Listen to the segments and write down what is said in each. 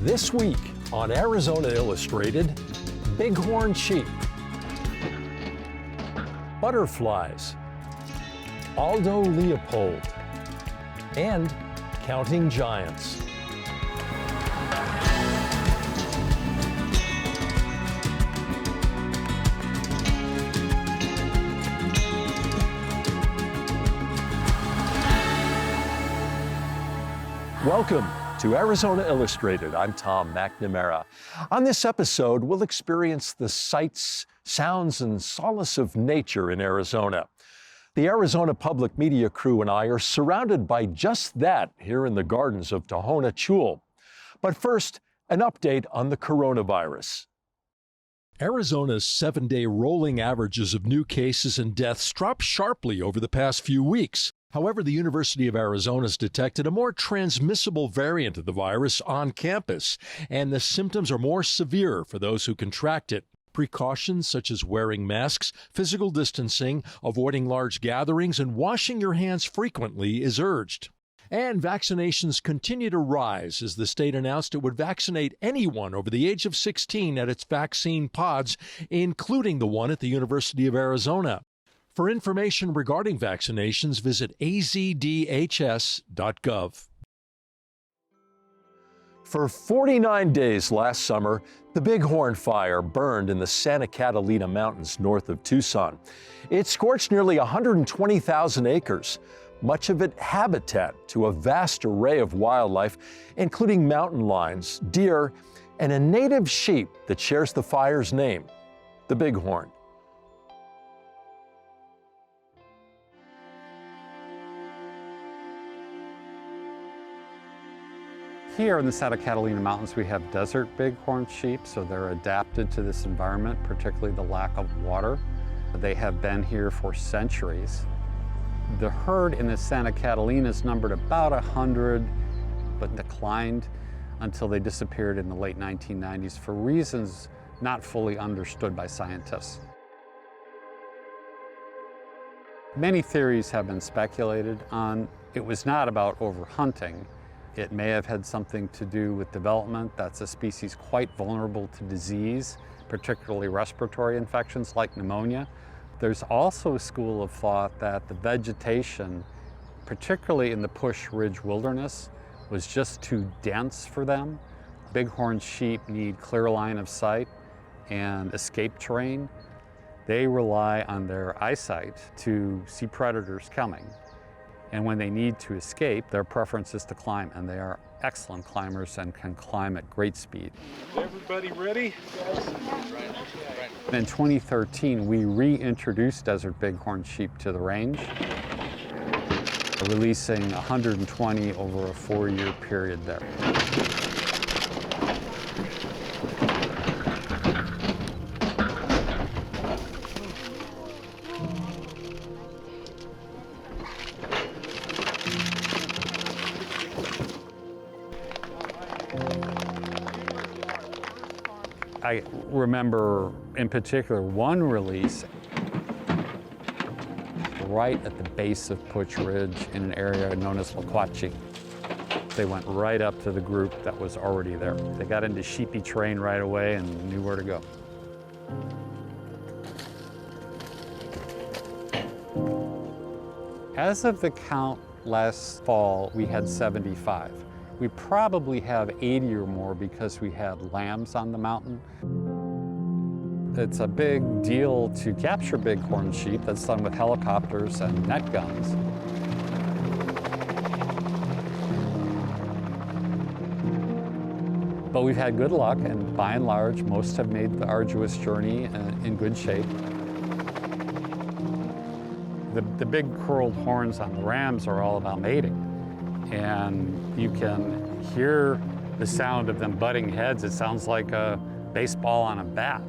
This week on Arizona Illustrated, Bighorn sheep, butterflies, Aldo Leopold, and counting giants. Welcome to Arizona Illustrated. I'm Tom McNamara. On this episode, we'll experience the sights, sounds, and solace of nature in Arizona. The Arizona Public Media crew and I are surrounded by just that here in the gardens of Tohono Chul. But first, an update on the coronavirus. Arizona's 7-day rolling averages of new cases and deaths dropped sharply over the past few weeks. However, the University of Arizona has detected a more transmissible variant of the virus on campus, and the symptoms are more severe for those who contract it. Precautions such as wearing masks, physical distancing, avoiding large gatherings, and washing your hands frequently is urged. And vaccinations continue to rise as the state announced it would vaccinate anyone over the age of 16 at its vaccine pods, including the one at the University of Arizona. For information regarding vaccinations, visit azdhs.gov. For 49 days last summer, the Bighorn fire burned in the Santa Catalina mountains north of Tucson. It scorched nearly 120,000 acres, much of it habitat to a vast array of wildlife, including mountain lions, deer, and a native sheep that shares the fire's name, the bighorn. Here in the Santa Catalina Mountains, we have desert bighorn sheep, so they're adapted to this environment, particularly the lack of water. They have been here for centuries. The herd in the Santa Catalina is numbered about 100, but declined until they disappeared in the late 1990s for reasons not fully understood by scientists. Many theories have been speculated on. It was not about overhunting. It may have had something to do with development. That's a species quite vulnerable to disease, particularly respiratory infections like pneumonia. There's also a school of thought that the vegetation, particularly in the Push Ridge Wilderness, was just too dense for them. Bighorn sheep need clear line of sight and escape terrain. They rely on their eyesight to see predators coming. And when they need to escape, their preference is to climb, and they are excellent climbers and can climb at great speed. Everybody ready? In 2013, we reintroduced desert bighorn sheep to the range, releasing 120 over a 4-year period there. I remember, in particular, one release right at the base of Push Ridge in an area known as Laquachi. They went right up to the group that was already there. They got into sheepy terrain right away and knew where to go. As of the count last fall, we had 75. We probably have 80 or more because we had lambs on the mountain. It's a big deal to capture bighorn sheep. That's done with helicopters and net guns. But we've had good luck, and by and large, most have made the arduous journey in good shape. The big curled horns on the rams are all about mating. And you can hear the sound of them butting heads. It sounds like a baseball on a bat.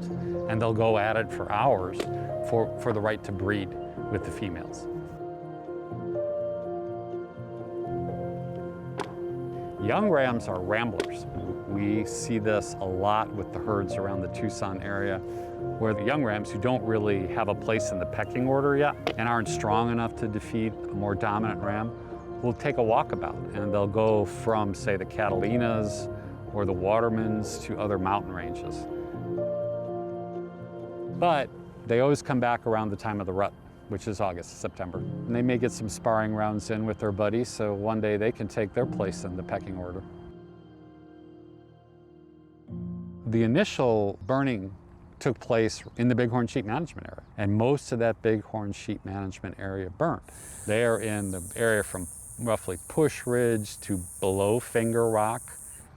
And they'll go at it for hours for the right to breed with the females. Young rams are ramblers. We see this a lot with the herds around the Tucson area, where the young rams who don't really have a place in the pecking order yet and aren't strong enough to defeat a more dominant ram will take a walkabout, and they'll go from, say, the Catalinas or the watermans to other mountain ranges. But they always come back around the time of the rut, which is August, September. And they may get some sparring rounds in with their buddies, so one day they can take their place in the pecking order. The initial burning took place in the Bighorn Sheep management area, and most of that Bighorn Sheep management area burnt. They are in the area from roughly Push Ridge to below Finger Rock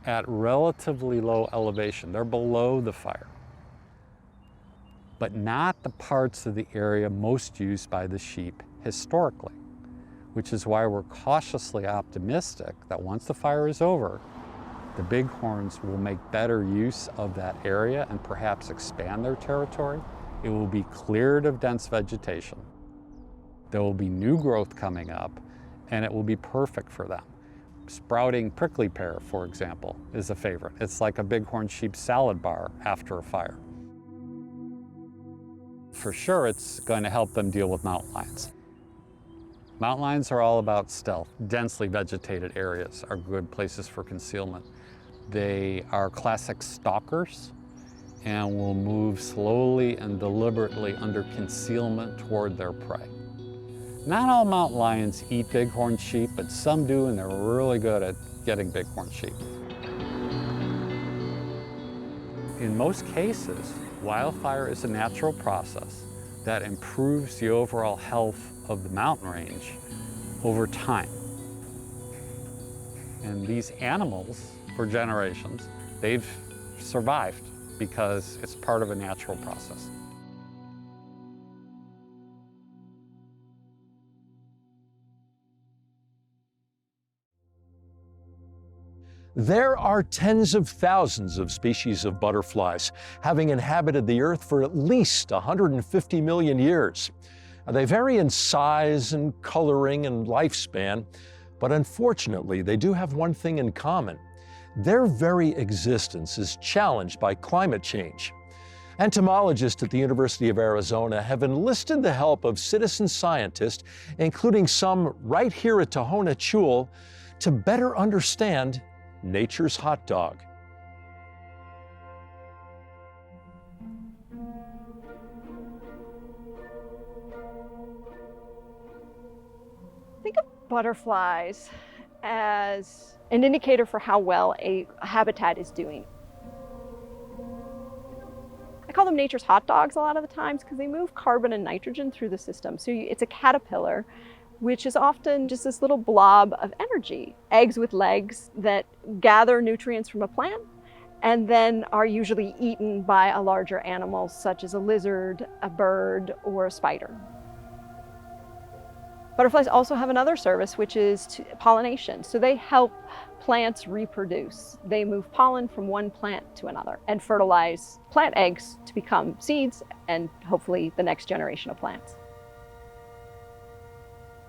at relatively low elevation. They're below the fire, but not the parts of the area most used by the sheep historically, which is why we're cautiously optimistic that once the fire is over, the bighorns will make better use of that area and perhaps expand their territory. It will be cleared of dense vegetation. There will be new growth coming up, and it will be perfect for them. Sprouting prickly pear, for example, is a favorite. It's like a bighorn sheep salad bar after a fire. For sure, it's going to help them deal with mountain lions. Mountain lions are all about stealth. Densely vegetated areas are good places for concealment. They are classic stalkers and will move slowly and deliberately under concealment toward their prey. Not all mountain lions eat bighorn sheep, but some do, and they're really good at getting bighorn sheep. In most cases, wildfire is a natural process that improves the overall health of the mountain range over time. And these animals, for generations, they've survived because it's part of a natural process. There are tens of thousands of species of butterflies, having inhabited the Earth for at least 150 million years. They vary in size and coloring and lifespan, but unfortunately, they do have one thing in common. Their very existence is challenged by climate change. Entomologists at the University of Arizona have enlisted the help of citizen scientists, including some right here at Tohono Chul, to better understand nature's hot dog. Think of butterflies as an indicator for how well a habitat is doing. I call them nature's hot dogs a lot of the times because they move carbon and nitrogen through the system. So it's a caterpillar, which is often just this little blob of energy. Eggs with legs that gather nutrients from a plant and then are usually eaten by a larger animal such as a lizard, a bird, or a spider. Butterflies also have another service, which is pollination. So they help plants reproduce. They move pollen from one plant to another and fertilize plant eggs to become seeds and hopefully the next generation of plants.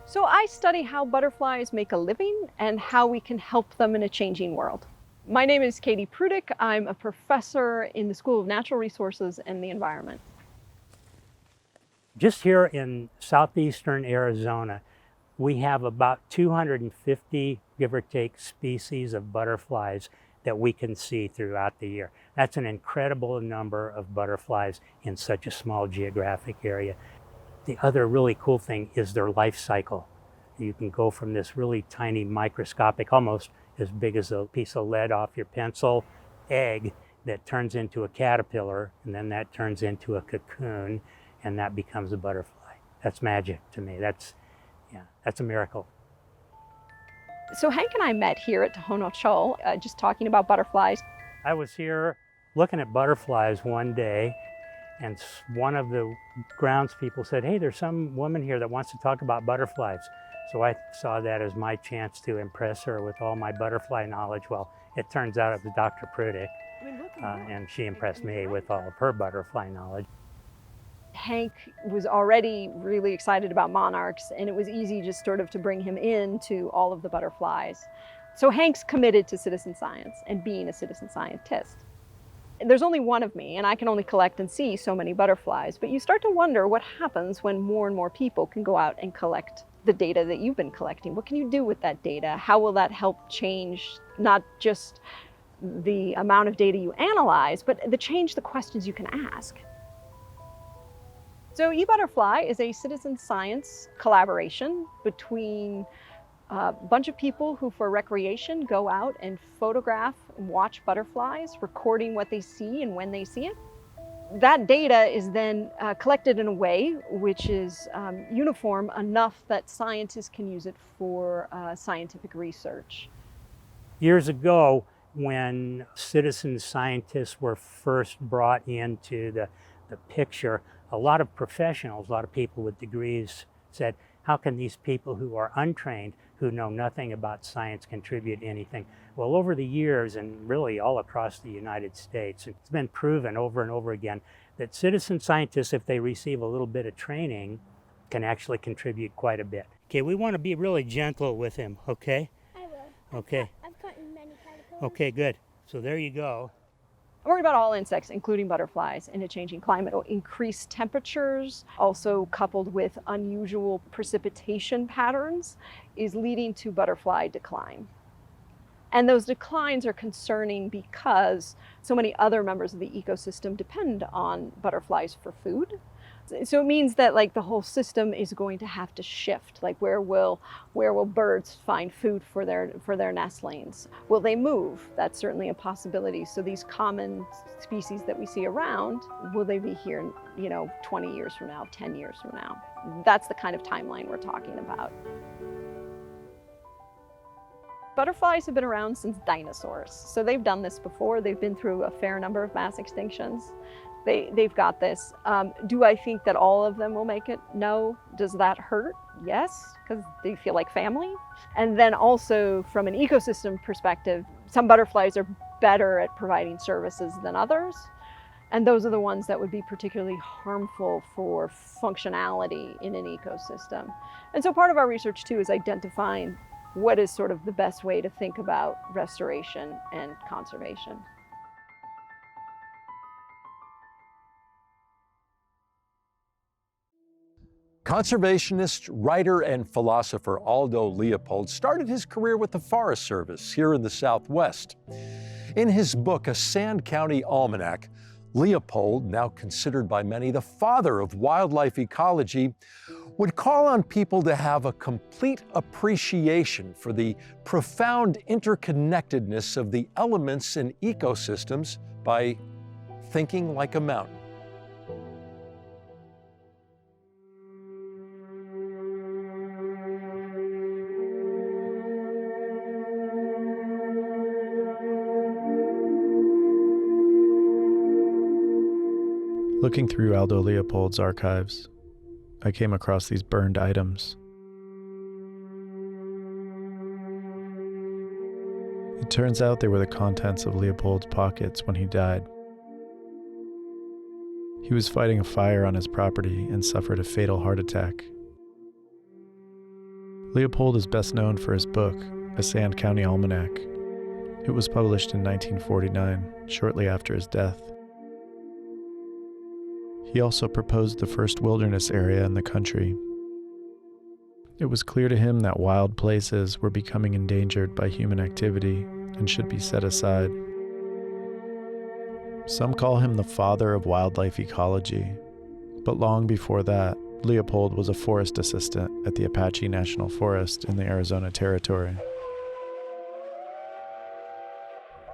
So I study how butterflies make a living and how we can help them in a changing world. My name is Katie Prudick. I'm a professor in the School of Natural Resources and the Environment. Just here in southeastern Arizona, we have about 250, give or take, species of butterflies that we can see throughout the year. That's an incredible number of butterflies in such a small geographic area. The other really cool thing is their life cycle. You can go from this really tiny microscopic, almost as big as a piece of lead off your pencil, egg that turns into a caterpillar, and then that turns into a cocoon, and that becomes a butterfly. That's magic to me. That's a miracle. So Hank and I met here at Tohono Chul, just talking about butterflies. I was here looking at butterflies one day, and one of the grounds people said, hey, there's some woman here that wants to talk about butterflies. So I saw that as my chance to impress her with all my butterfly knowledge. Well, it turns out it was Dr. Prudick, and she impressed me with all of her butterfly knowledge. Hank was already really excited about monarchs, and it was easy just sort of to bring him into all of the butterflies. So Hank's committed to citizen science and being a citizen scientist. There's only one of me, and I can only collect and see so many butterflies, but you start to wonder what happens when more and more people can go out and collect the data that you've been collecting. What can you do with that data? How will that help change not just the amount of data you analyze, but they change the questions you can ask. So eButterfly is a citizen science collaboration between a bunch of people who for recreation go out and photograph and watch butterflies, recording what they see and when they see it. That data is then collected in a way which is uniform enough that scientists can use it for scientific research. Years ago, when citizen scientists were first brought into the picture, a lot of professionals, a lot of people with degrees said, how can these people who are untrained, who know nothing about science, contribute anything? Well, over the years, and really all across the United States, it's been proven over and over again that citizen scientists, if they receive a little bit of training, can actually contribute quite a bit. Okay, we want to be really gentle with him, okay? I will. Okay. I've caught many caterpillars. Okay, good. So there you go. I'm worried about all insects, including butterflies, in a changing climate. Increased temperatures, also coupled with unusual precipitation patterns, is leading to butterfly decline. And those declines are concerning because so many other members of the ecosystem depend on butterflies for food. So it means that like the whole system is going to have to shift. Like where will birds find food for their nestlings? Will they move? That's certainly a possibility. So these common species that we see around, will they be here, 20 years from now, 10 years from now? That's the kind of timeline we're talking about. Butterflies have been around since dinosaurs. So they've done this before. They've been through a fair number of mass extinctions. They've got this. Do I think that all of them will make it? No. Does that hurt? Yes, because they feel like family. And then also from an ecosystem perspective, some butterflies are better at providing services than others. And those are the ones that would be particularly harmful for functionality in an ecosystem. And so part of our research too is identifying what is sort of the best way to think about restoration and conservation. Conservationist, writer, and philosopher Aldo Leopold started his career with the Forest Service here in the Southwest. In his book, A Sand County Almanac, Leopold, now considered by many the father of wildlife ecology, would call on people to have a complete appreciation for the profound interconnectedness of the elements in ecosystems by thinking like a mountain. Looking through Aldo Leopold's archives, I came across these burned items. It turns out they were the contents of Leopold's pockets when he died. He was fighting a fire on his property and suffered a fatal heart attack. Leopold is best known for his book, A Sand County Almanac. It was published in 1949, shortly after his death. He also proposed the first wilderness area in the country. It was clear to him that wild places were becoming endangered by human activity and should be set aside. Some call him the father of wildlife ecology, but long before that, Leopold was a forest assistant at the Apache National Forest in the Arizona Territory.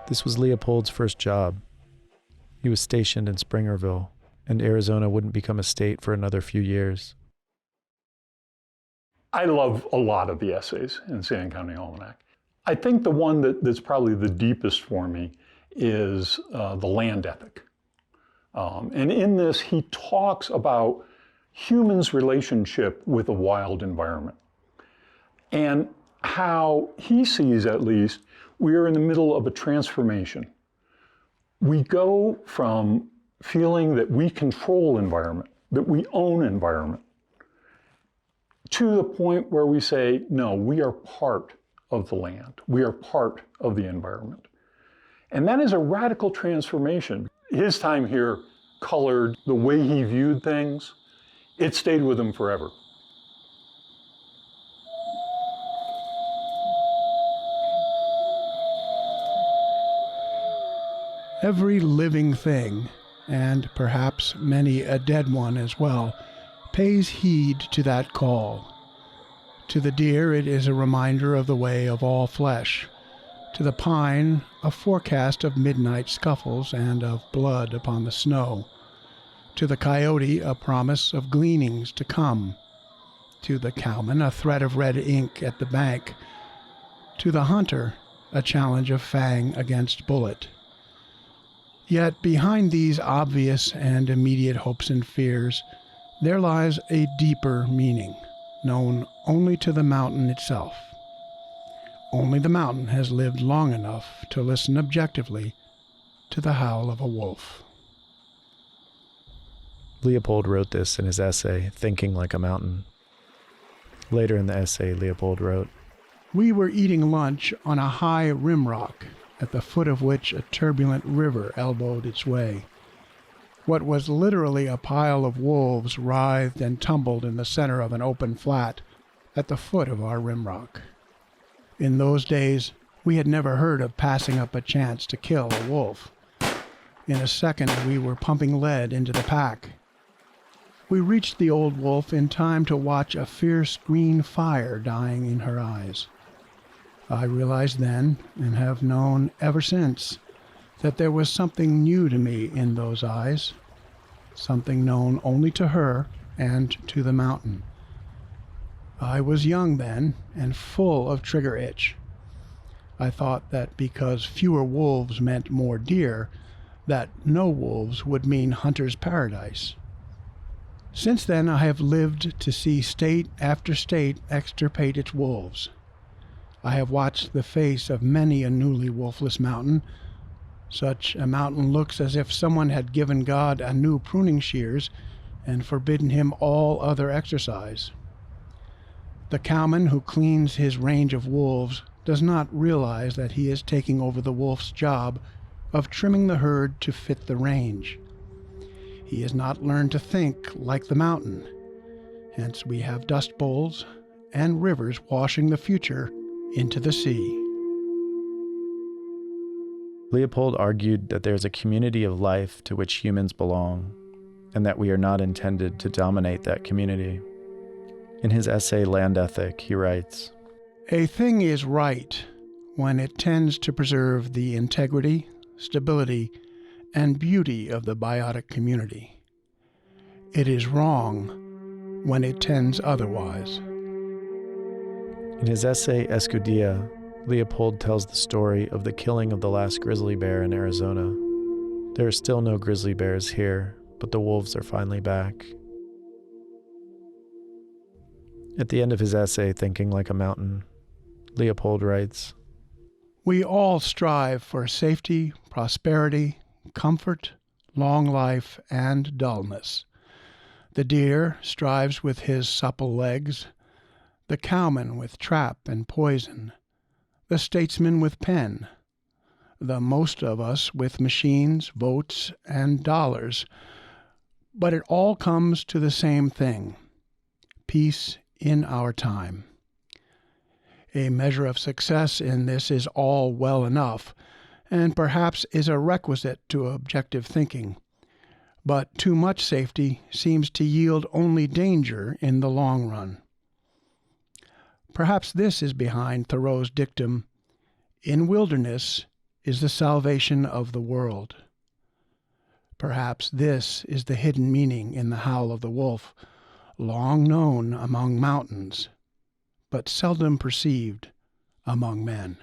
This was Leopold's first job. He was stationed in Springerville, and Arizona wouldn't become a state for another few years. I love a lot of the essays in Sand County Almanac. I think the one that's probably the deepest for me is the land ethic. And in this, he talks about humans' relationship with a wild environment and how he sees, at least, we are in the middle of a transformation. We go from feeling that we control environment, that we own environment, to the point where we say, no, we are part of the land. We are part of the environment. And that is a radical transformation. His time here colored the way he viewed things. It stayed with him forever. Every living thing, and perhaps many a dead one as well, pays heed to that call. To the deer it is a reminder of the way of all flesh. To the pine, a forecast of midnight scuffles and of blood upon the snow. To the coyote, a promise of gleanings to come. To the cowman, a thread of red ink at the bank. To the hunter, a challenge of fang against bullet. Yet behind these obvious and immediate hopes and fears, there lies a deeper meaning, known only to the mountain itself. Only the mountain has lived long enough to listen objectively to the howl of a wolf. Leopold wrote this in his essay, Thinking Like a Mountain. Later in the essay, Leopold wrote, We were eating lunch on a high rim rock, at the foot of which a turbulent river elbowed its way. What was literally a pile of wolves writhed and tumbled in the center of an open flat at the foot of our rim rock. In those days, we had never heard of passing up a chance to kill a wolf. In a second, we were pumping lead into the pack. We reached the old wolf in time to watch a fierce green fire dying in her eyes. I realized then, and have known ever since, that there was something new to me in those eyes, something known only to her and to the mountain. I was young then, and full of trigger itch. I thought that because fewer wolves meant more deer, that no wolves would mean hunter's paradise. Since then, I have lived to see state after state extirpate its wolves. I have watched the face of many a newly wolfless mountain. Such a mountain looks as if someone had given God a new pruning shears and forbidden him all other exercise. The cowman who cleans his range of wolves does not realize that he is taking over the wolf's job of trimming the herd to fit the range. He has not learned to think like the mountain. Hence we have dust bowls and rivers washing the future into the sea. Leopold argued that there's a community of life to which humans belong, and that we are not intended to dominate that community. In his essay, Land Ethic, he writes, A thing is right when it tends to preserve the integrity, stability, and beauty of the biotic community. It is wrong when it tends otherwise. In his essay, Escudilla, Leopold tells the story of the killing of the last grizzly bear in Arizona. There are still no grizzly bears here, but the wolves are finally back. At the end of his essay, Thinking Like a Mountain, Leopold writes, We all strive for safety, prosperity, comfort, long life, and dullness. The deer strives with his supple legs, the cowman with trap and poison, the statesman with pen, the most of us with machines, votes, and dollars. But it all comes to the same thing: peace in our time. A measure of success in this is all well enough, and perhaps is a requisite to objective thinking. But too much safety seems to yield only danger in the long run. Perhaps this is behind Thoreau's dictum, "In wilderness is the salvation of the world." Perhaps this is the hidden meaning in the howl of the wolf, long known among mountains, but seldom perceived among men.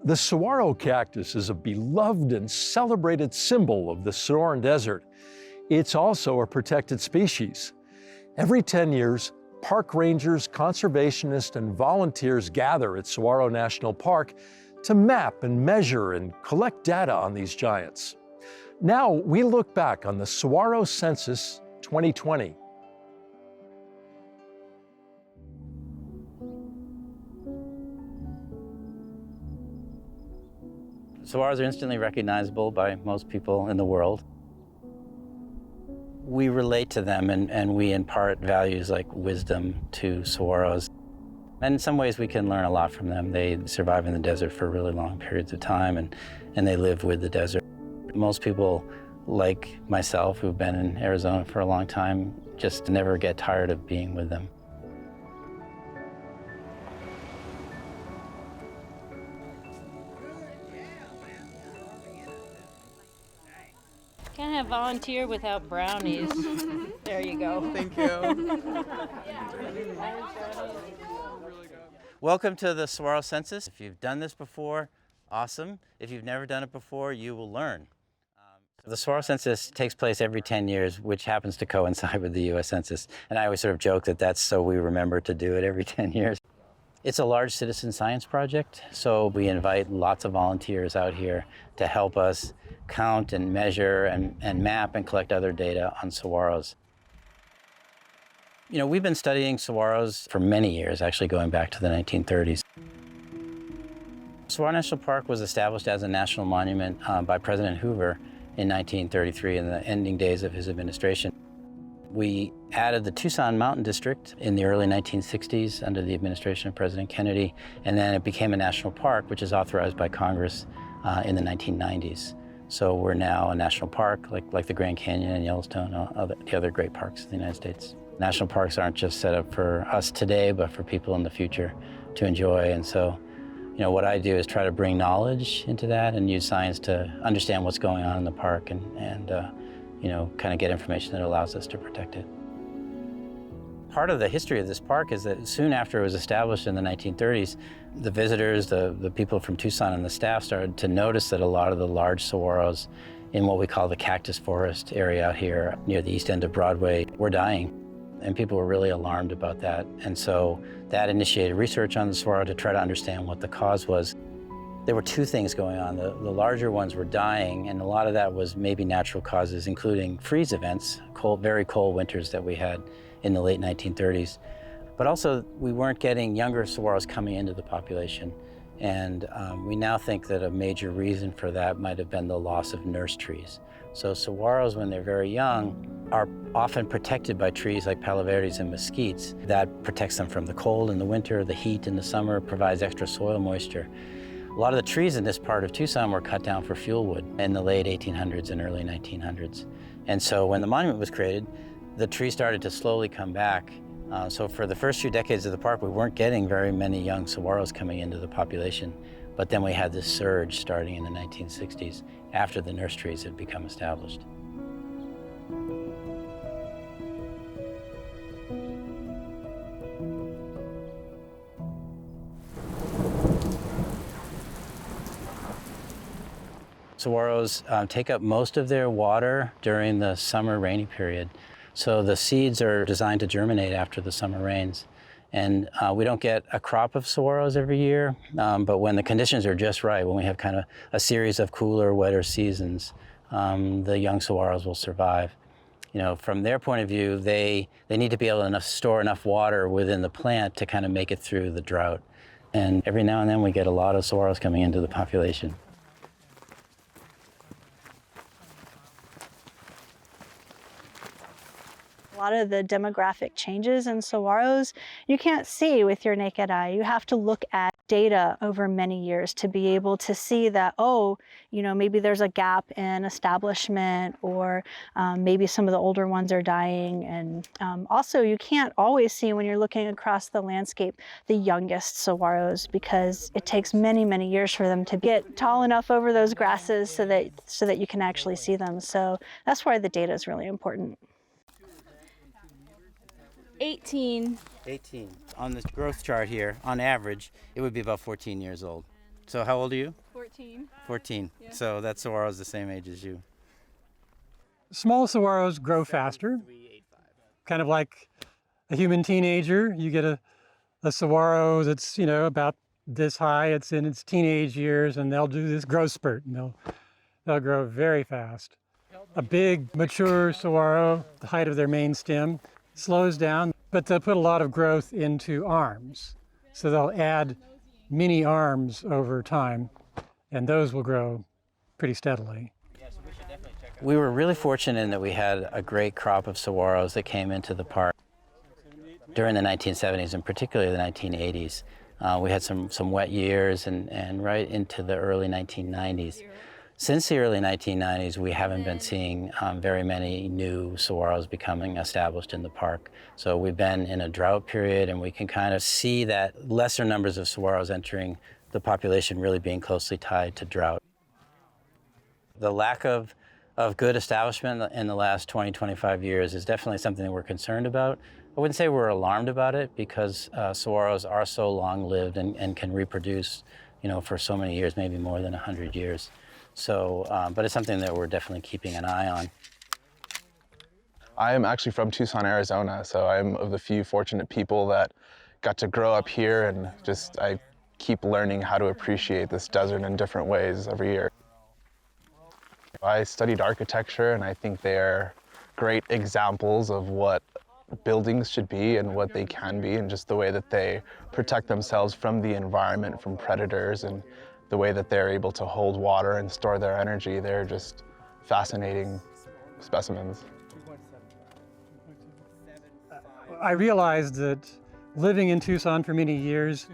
The saguaro cactus is a beloved and celebrated symbol of the Sonoran Desert. It's also a protected species. Every 10 years, park rangers, conservationists, and volunteers gather at Saguaro National Park to map and measure and collect data on these giants. Now we look back on the Saguaro Census 2020. Saguaros are instantly recognizable by most people in the world. We relate to them and we impart values like wisdom to saguaros. And in some ways we can learn a lot from them. They survive in the desert for really long periods of time and they live with the desert. Most people, like myself, who've been in Arizona for a long time, just never get tired of being with them. Can't have volunteer without brownies. There you go. Thank you. Welcome to the Saguaro Census. If you've done this before, awesome. If you've never done it before, you will learn. The Saguaro Census takes place every 10 years, which happens to coincide with the U.S. Census. And I always sort of joke that that's so we remember to do it every 10 years. It's a large citizen science project, so we invite lots of volunteers out here to help us count and measure and map and collect other data on saguaros. You know, we've been studying saguaros for many years, actually going back to the 1930s. Saguaro National Park was established as a national monument by President Hoover in 1933 in the ending days of his administration. We added the Tucson Mountain District in the early 1960s under the administration of President Kennedy, and then it became a national park, which is authorized by Congress in the 1990s. So we're now a national park, like the Grand Canyon and Yellowstone, the other great parks in the United States. National parks aren't just set up for us today, but for people in the future to enjoy. And so, you know, what I do is try to bring knowledge into that and use science to understand what's going on in the park and you know, kind of get information that allows us to protect it. Part of the history of this park is that soon after it was established in the 1930s, the visitors, the people from Tucson and the staff started to notice that a lot of the large saguaros in what we call the cactus forest area out here near the east end of Broadway were dying. And people were really alarmed about that. And so that initiated research on the saguaro to try to understand what the cause was. There were two things going on. The larger ones were dying, and a lot of that was maybe natural causes, including freeze events, very cold winters that we had in the late 1930s. But also, we weren't getting younger saguaros coming into the population. And we now think that a major reason for that might have been the loss of nurse trees. So saguaros, when they're very young, are often protected by trees like palo verdes and mesquites. That protects them from the cold in the winter, the heat in the summer, provides extra soil moisture. A lot of the trees in this part of Tucson were cut down for fuel wood in the late 1800s and early 1900s. And so when the monument was created, the trees started to slowly come back. So for the first few decades of the park, we weren't getting very many young saguaros coming into the population. But then we had this surge starting in the 1960s after the nurse trees had become established. Saguaros take up most of their water during the summer rainy period. So the seeds are designed to germinate after the summer rains. And we don't get a crop of saguaros every year, but when the conditions are just right, when we have kind of a series of cooler, wetter seasons, the young saguaros will survive. You know, from their point of view, they need to be able to store enough water within the plant to kind of make it through the drought. And every now and then we get a lot of saguaros coming into the population. A lot of the demographic changes in saguaros you can't see with your naked eye. You have to look at data over many years to be able to see that, oh, you know, maybe there's a gap in establishment, or maybe some of the older ones are dying. And also you can't always see, when you're looking across the landscape, the youngest saguaros, because it takes many, many years for them to get tall enough over those grasses so that you can actually see them. So that's why the data is really important. 18. On this growth chart here, on average, it would be about 14 years old. So how old are you? 14. 14. Yeah. So that saguaro is the same age as you. Small saguaros grow faster, kind of like a human teenager. You get a saguaro that's, you know, about this high. It's in its teenage years, and they'll do this growth spurt, and they'll grow very fast. A big, mature saguaro, the height of their main stem, slows down, but they'll put a lot of growth into arms. So they'll add mini arms over time. and those will grow pretty steadily. We were really fortunate in that we had a great crop of saguaros that came into the park during the 1970s and particularly the 1980s. We had some wet years and right into the early 1990s. Since the early 1990s, we haven't been seeing very many new saguaros becoming established in the park. So we've been in a drought period, and we can kind of see that lesser numbers of saguaros entering the population really being closely tied to drought. The lack of good establishment in the last 20, 25 years is definitely something that we're concerned about. I wouldn't say we're alarmed about it because saguaros are so long-lived and can reproduce, for so many years, maybe more than 100 years. So, but it's something that we're definitely keeping an eye on. I am actually from Tucson, Arizona, so I'm of the few fortunate people that got to grow up here, and I keep learning how to appreciate this desert in different ways every year. I studied architecture, and I think they are great examples of what buildings should be and what they can be, and just the way that they protect themselves from the environment, from predators, and the way that they're able to hold water and store their energy. They're just fascinating specimens. I realized that living in Tucson for many years,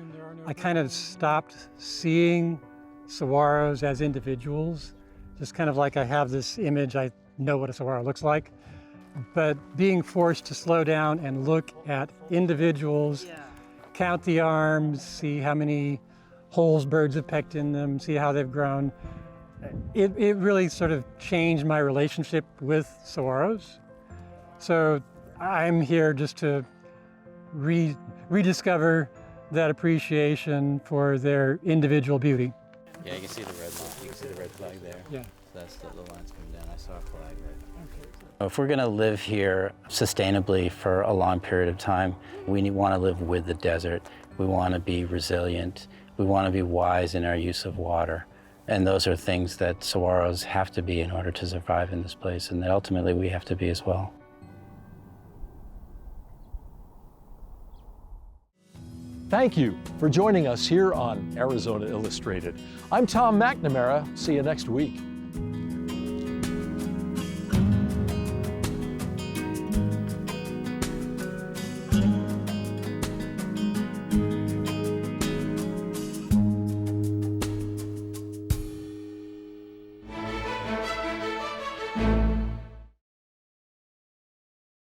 I kind of stopped seeing saguaros as individuals. Just kind of like I have this image, I know what a saguaro looks like. But being forced to slow down and look at individuals, count the arms, see how many holes birds have pecked in them, see how they've grown, it really sort of changed my relationship with saguaros. So I'm here just to rediscover that appreciation for their individual beauty. Yeah, you can see the red line. You can see the red flag there. Yeah. So that's the line's coming down. I saw a flag right there. If we're going to live here sustainably for a long period of time, we want to live with the desert. We want to be resilient. We want to be wise in our use of water. And those are things that saguaros have to be in order to survive in this place, and that ultimately we have to be as well. Thank you for joining us here on Arizona Illustrated. I'm Tom McNamara. See you next week.